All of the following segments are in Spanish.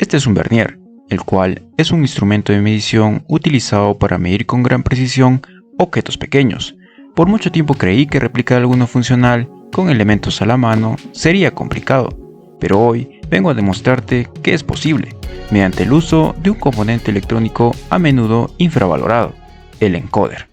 Este es un vernier, el cual es un instrumento de medición utilizado para medir con gran precisión objetos pequeños. Por mucho tiempo creí que replicar alguno funcional con elementos a la mano sería complicado, pero hoy vengo a demostrarte que es posible, mediante el uso de un componente electrónico a menudo infravalorado, el encoder.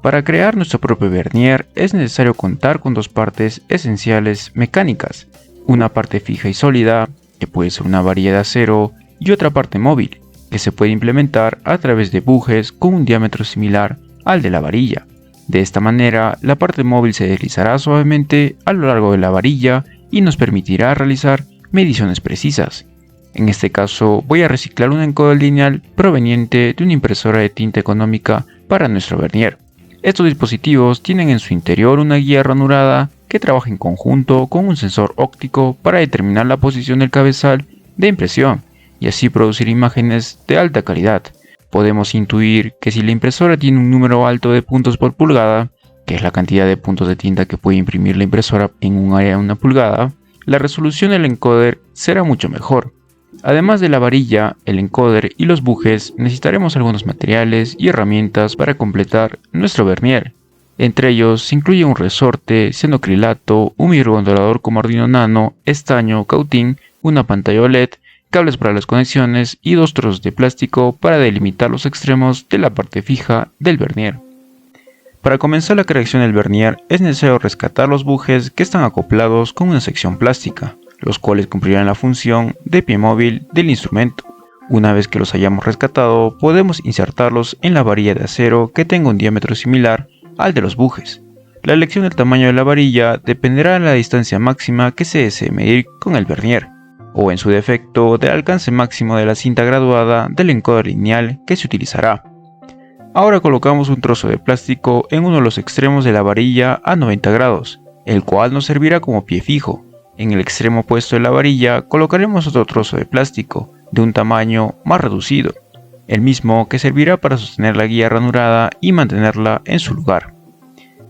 Para crear nuestro propio vernier es necesario contar con dos partes esenciales mecánicas, una parte fija y sólida, que puede ser una varilla de acero, y otra parte móvil, que se puede implementar a través de bujes con un diámetro similar al de la varilla. De esta manera, la parte móvil se deslizará suavemente a lo largo de la varilla y nos permitirá realizar mediciones precisas. En este caso, voy a reciclar un encoder lineal proveniente de una impresora de tinta económica para nuestro vernier. Estos dispositivos tienen en su interior una guía ranurada que trabaja en conjunto con un sensor óptico para determinar la posición del cabezal de impresión y así producir imágenes de alta calidad. Podemos intuir que si la impresora tiene un número alto de puntos por pulgada, que es la cantidad de puntos de tinta que puede imprimir la impresora en un área de 1 pulgada, la resolución del encoder será mucho mejor. Además de la varilla, el encoder y los bujes, necesitaremos algunos materiales y herramientas para completar nuestro vernier. Entre ellos se incluye un resorte, cianocrilato, un microcontrolador como Arduino Nano, estaño, cautín, una pantalla OLED, cables para las conexiones y 2 trozos de plástico para delimitar los extremos de la parte fija del vernier. Para comenzar la creación del vernier es necesario rescatar los bujes que están acoplados con una sección plástica, los cuales cumplirán la función de pie móvil del instrumento. Una vez que los hayamos rescatado, podemos insertarlos en la varilla de acero que tenga un diámetro similar al de los bujes. La elección del tamaño de la varilla dependerá de la distancia máxima que se desee medir con el vernier, o en su defecto del alcance máximo de la cinta graduada del encoder lineal que se utilizará. Ahora colocamos un trozo de plástico en uno de los extremos de la varilla a 90 grados, el cual nos servirá como pie fijo. En el extremo opuesto de la varilla colocaremos otro trozo de plástico de un tamaño más reducido, el mismo que servirá para sostener la guía ranurada y mantenerla en su lugar.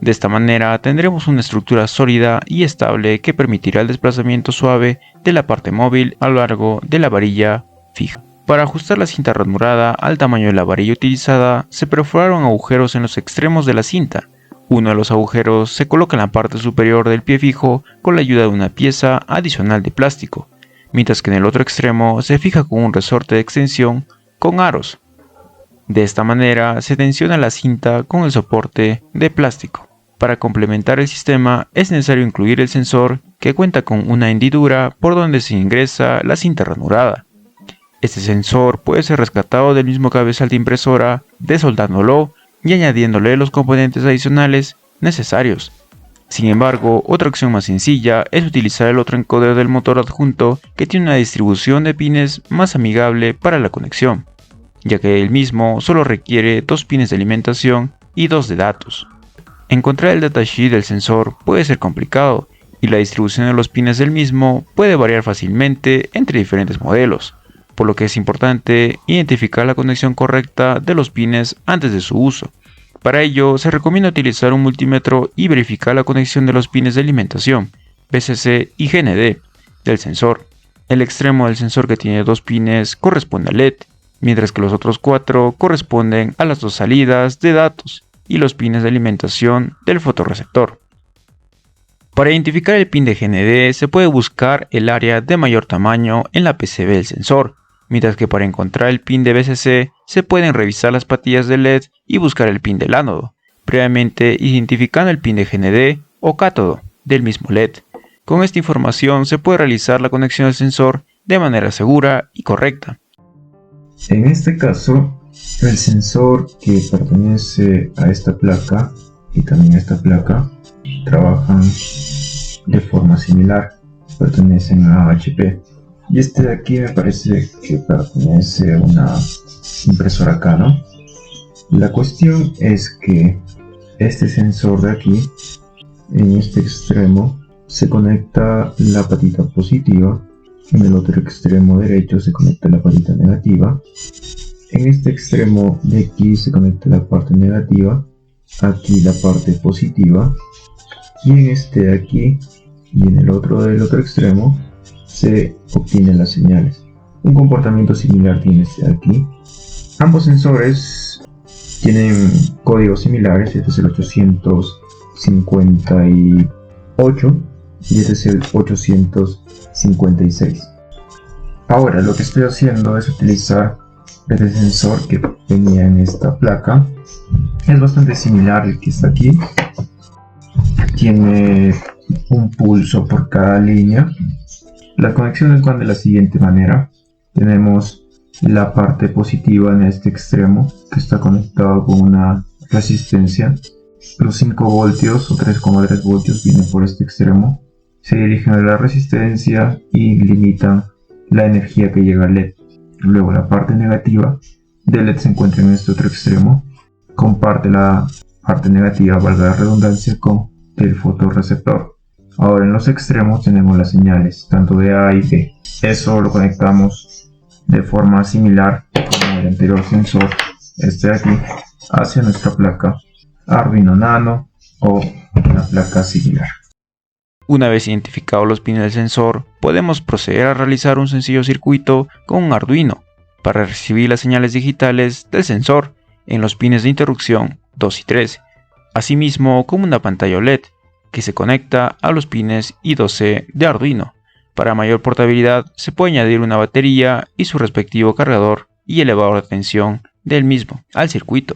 De esta manera tendremos una estructura sólida y estable que permitirá el desplazamiento suave de la parte móvil a lo largo de la varilla fija. Para ajustar la cinta ranurada al tamaño de la varilla utilizada, se perforaron agujeros en los extremos de la cinta. Uno de los agujeros se coloca en la parte superior del pie fijo con la ayuda de una pieza adicional de plástico, mientras que en el otro extremo se fija con un resorte de extensión con aros. De esta manera se tensiona la cinta con el soporte de plástico. Para complementar el sistema es necesario incluir el sensor que cuenta con una hendidura por donde se ingresa la cinta ranurada. Este sensor puede ser rescatado del mismo cabezal de impresora desoldándolo y añadiéndole los componentes adicionales necesarios. Sin embargo, otra opción más sencilla es utilizar el otro encoder del motor adjunto que tiene una distribución de pines más amigable para la conexión, ya que el mismo solo requiere 2 pines de alimentación y 2 de datos. Encontrar el datasheet del sensor puede ser complicado y la distribución de los pines del mismo puede variar fácilmente entre diferentes modelos, por lo que es importante identificar la conexión correcta de los pines antes de su uso. Para ello se recomienda utilizar un multímetro y verificar la conexión de los pines de alimentación, VCC y GND, del sensor. El extremo del sensor que tiene 2 pines corresponde al LED, mientras que los otros 4 corresponden a las 2 salidas de datos y los pines de alimentación del fotorreceptor. Para identificar el pin de GND se puede buscar el área de mayor tamaño en la PCB del sensor, mientras que para encontrar el pin de VCC se pueden revisar las patillas de LED y buscar el pin del ánodo, previamente identificando el pin de GND o cátodo del mismo LED. Con esta información se puede realizar la conexión del sensor de manera segura y correcta. En este caso, el sensor que pertenece a esta placa y también a esta placa trabajan de forma similar, pertenecen a HP. Y este de aquí me parece que pertenece a una impresora Canon. La cuestión es que este sensor de aquí, en este extremo, se conecta la patita positiva, en el otro extremo derecho se conecta la patita negativa, en este extremo de aquí se conecta la parte negativa, aquí la parte positiva, y en este de aquí y en el otro del otro extremo se obtienen las señales. Un comportamiento similar tiene este aquí. Ambos sensores tienen códigos similares. Este es el 858 y este es el 856. Ahora lo que estoy haciendo es utilizar este sensor que venía en esta placa. Es bastante similar al que está aquí. Tiene un pulso por cada línea. Las conexiones van de la siguiente manera. Tenemos la parte positiva en este extremo, que está conectado con una resistencia. Los 5 voltios o 3,3 voltios vienen por este extremo. Se dirigen a la resistencia y limitan la energía que llega al LED. Luego la parte negativa del LED se encuentra en este otro extremo. Comparte la parte negativa, valga la redundancia, con el fotorreceptor. Ahora en los extremos tenemos las señales, tanto de A y B. Eso lo conectamos de forma similar como el anterior sensor, este de aquí, hacia nuestra placa Arduino Nano o una placa similar. Una vez identificados los pines del sensor, podemos proceder a realizar un sencillo circuito con un Arduino para recibir las señales digitales del sensor en los pines de interrupción 2 y 3, asimismo como una pantalla OLED que se conecta a los pines I2C de Arduino. Para mayor portabilidad se puede añadir una batería y su respectivo cargador y elevador de tensión del mismo al circuito.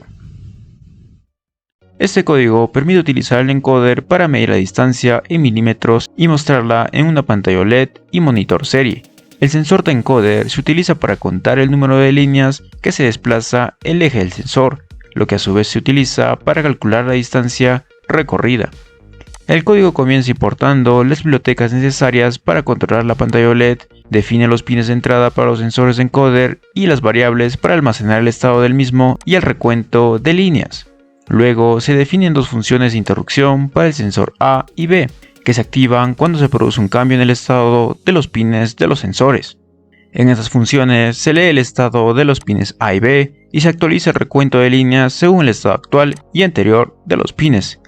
Este código permite utilizar el encoder para medir la distancia en milímetros y mostrarla en una pantalla OLED y monitor serie. El sensor de encoder se utiliza para contar el número de líneas que se desplaza el eje del sensor, lo que a su vez se utiliza para calcular la distancia recorrida. El código comienza importando las bibliotecas necesarias para controlar la pantalla OLED, define los pines de entrada para los sensores de encoder y las variables para almacenar el estado del mismo y el recuento de líneas. Luego se definen dos funciones de interrupción para el sensor A y B, que se activan cuando se produce un cambio en el estado de los pines de los sensores. En estas funciones se lee el estado de los pines A y B y se actualiza el recuento de líneas según el estado actual y anterior de los pines.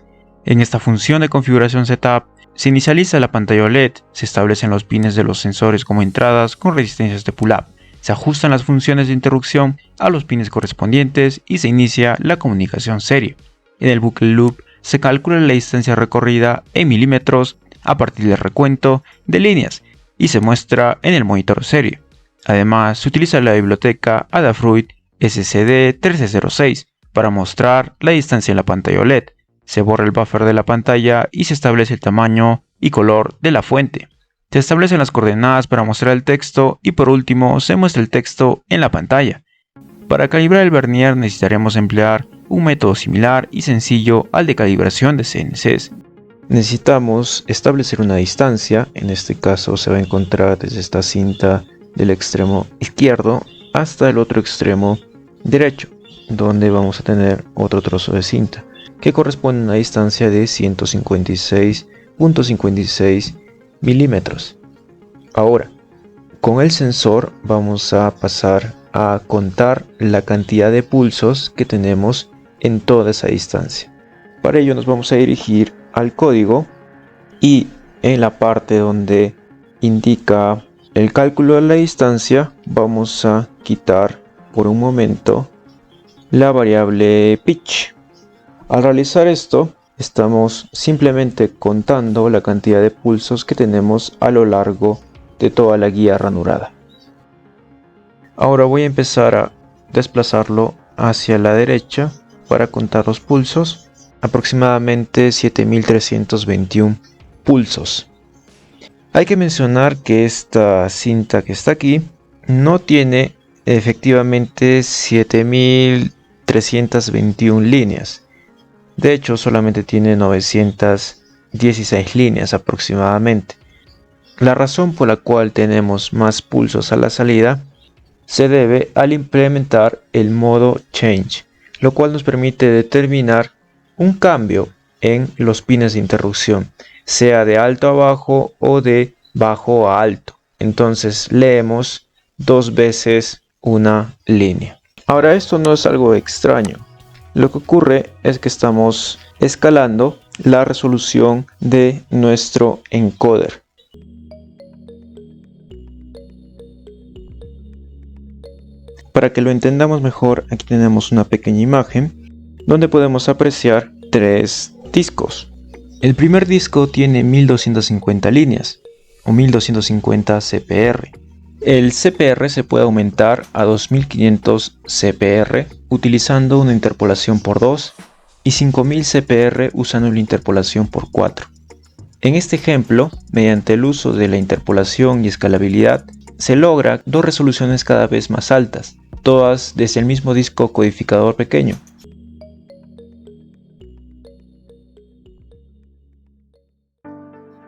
En esta función de configuración setup se inicializa la pantalla OLED, se establecen los pines de los sensores como entradas con resistencias de pull-up, se ajustan las funciones de interrupción a los pines correspondientes y se inicia la comunicación serie. En el bucle loop se calcula la distancia recorrida en milímetros a partir del recuento de líneas y se muestra en el monitor serie. Además, se utiliza la biblioteca Adafruit SCD1306 para mostrar la distancia en la pantalla OLED. Se borra el buffer de la pantalla y se establece el tamaño y color de la fuente. Se establecen las coordenadas para mostrar el texto y por último se muestra el texto en la pantalla. Para calibrar el vernier necesitaremos emplear un método similar y sencillo al de calibración de CNCs. Necesitamos establecer una distancia, en este caso se va a encontrar desde esta cinta del extremo izquierdo hasta el otro extremo derecho, donde vamos a tener otro trozo de cinta, que corresponde a una distancia de 156.56 milímetros. Ahora, con el sensor vamos a pasar a contar la cantidad de pulsos que tenemos en toda esa distancia. Para ello nos vamos a dirigir al código y en la parte donde indica el cálculo de la distancia vamos a quitar por un momento la variable pitch. Al realizar esto, estamos simplemente contando la cantidad de pulsos que tenemos a lo largo de toda la guía ranurada. Ahora voy a empezar a desplazarlo hacia la derecha para contar los pulsos, aproximadamente 7321 pulsos. Hay que mencionar que esta cinta que está aquí no tiene efectivamente 7321 líneas. De hecho, solamente tiene 916 líneas aproximadamente. La razón por la cual tenemos más pulsos a la salida se debe al implementar el modo Change, lo cual nos permite determinar un cambio en los pines de interrupción, sea de alto a bajo o de bajo a alto. Entonces leemos dos veces una línea. Ahora, esto no es algo extraño. Lo que ocurre es que estamos escalando la resolución de nuestro encoder. Para que lo entendamos mejor, aquí tenemos una pequeña imagen donde podemos apreciar 3 discos. El primer disco tiene 1250 líneas o 1250 CPR. El CPR se puede aumentar a 2500 CPR utilizando una interpolación por 2 y 5000 CPR usando la interpolación por 4. En este ejemplo, mediante el uso de la interpolación y escalabilidad, se logra 2 resoluciones cada vez más altas, todas desde el mismo disco codificador pequeño.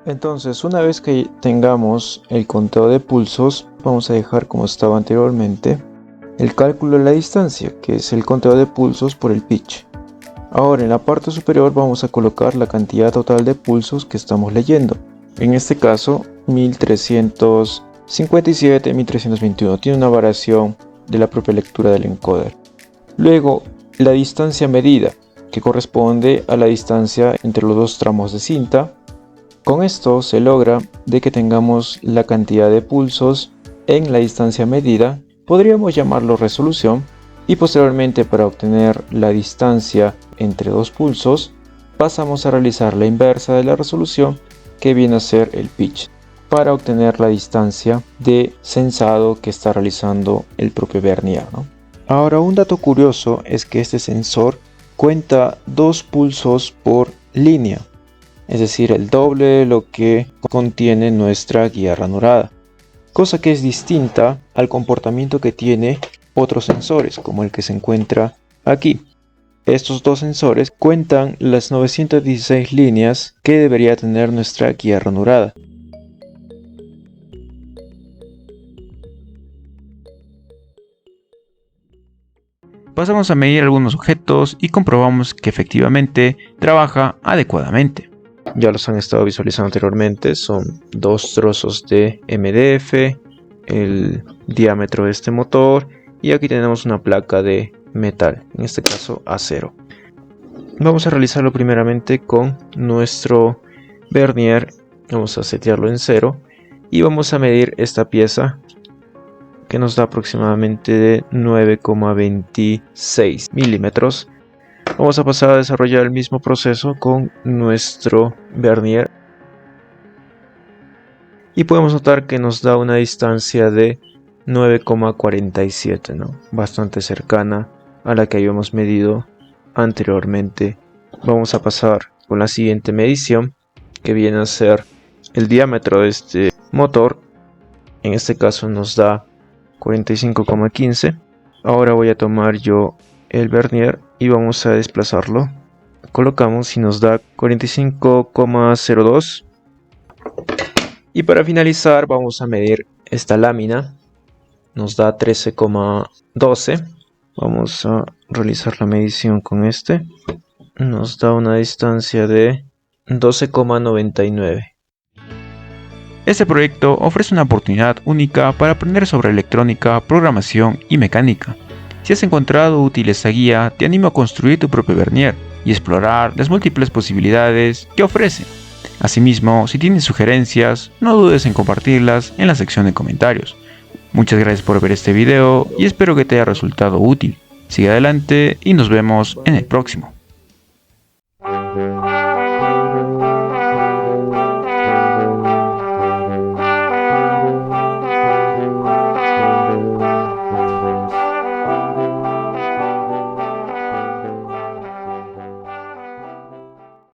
Entonces, una vez que tengamos el conteo de pulsos, vamos a dejar como estaba anteriormente el cálculo de la distancia, que es el conteo de pulsos por el pitch. Ahora en la parte superior vamos a colocar la cantidad total de pulsos que estamos leyendo. En este caso 1357, 1321, tiene una variación de la propia lectura del encoder. Luego la distancia medida, que corresponde a la distancia entre los 2 tramos de cinta. Con esto se logra de que tengamos la cantidad de pulsos en la distancia medida, podríamos llamarlo resolución, y posteriormente para obtener la distancia entre 2 pulsos pasamos a realizar la inversa de la resolución, que viene a ser el pitch, para obtener la distancia de sensado que está realizando el propio vernier, ¿no? Ahora, un dato curioso es que este sensor cuenta 2 pulsos por línea, es decir, el doble de lo que contiene nuestra guía ranurada, cosa que es distinta al comportamiento que tiene otros sensores, como el que se encuentra aquí. Estos 2 sensores cuentan las 916 líneas que debería tener nuestra guía ranurada. Pasamos a medir algunos objetos y comprobamos que efectivamente trabaja adecuadamente. Ya los han estado visualizando anteriormente, son 2 trozos de MDF, el diámetro de este motor, y aquí tenemos una placa de metal, en este caso acero. Vamos a realizarlo primeramente con nuestro vernier, vamos a setearlo en 0 y vamos a medir esta pieza, que nos da aproximadamente de 9,26 milímetros. Vamos a pasar a desarrollar el mismo proceso con nuestro vernier y podemos notar que nos da una distancia de 9,47, ¿no? Bastante cercana a la que habíamos medido anteriormente. Vamos a pasar con la siguiente medición, que viene a ser el diámetro de este motor. En este caso nos da 45,15. Ahora voy a tomar yo el vernier y vamos a desplazarlo. Colocamos y nos da 45,02. Y para finalizar vamos a medir esta lámina. Nos da 13,12. Vamos a realizar la medición con este. Nos da una distancia de 12,99. Este proyecto ofrece una oportunidad única para aprender sobre electrónica, programación y mecánica. Si has encontrado útil esta guía, te animo a construir tu propio vernier y explorar las múltiples posibilidades que ofrece. Asimismo, si tienes sugerencias, no dudes en compartirlas en la sección de comentarios. Muchas gracias por ver este video y espero que te haya resultado útil. Sigue adelante y nos vemos en el próximo.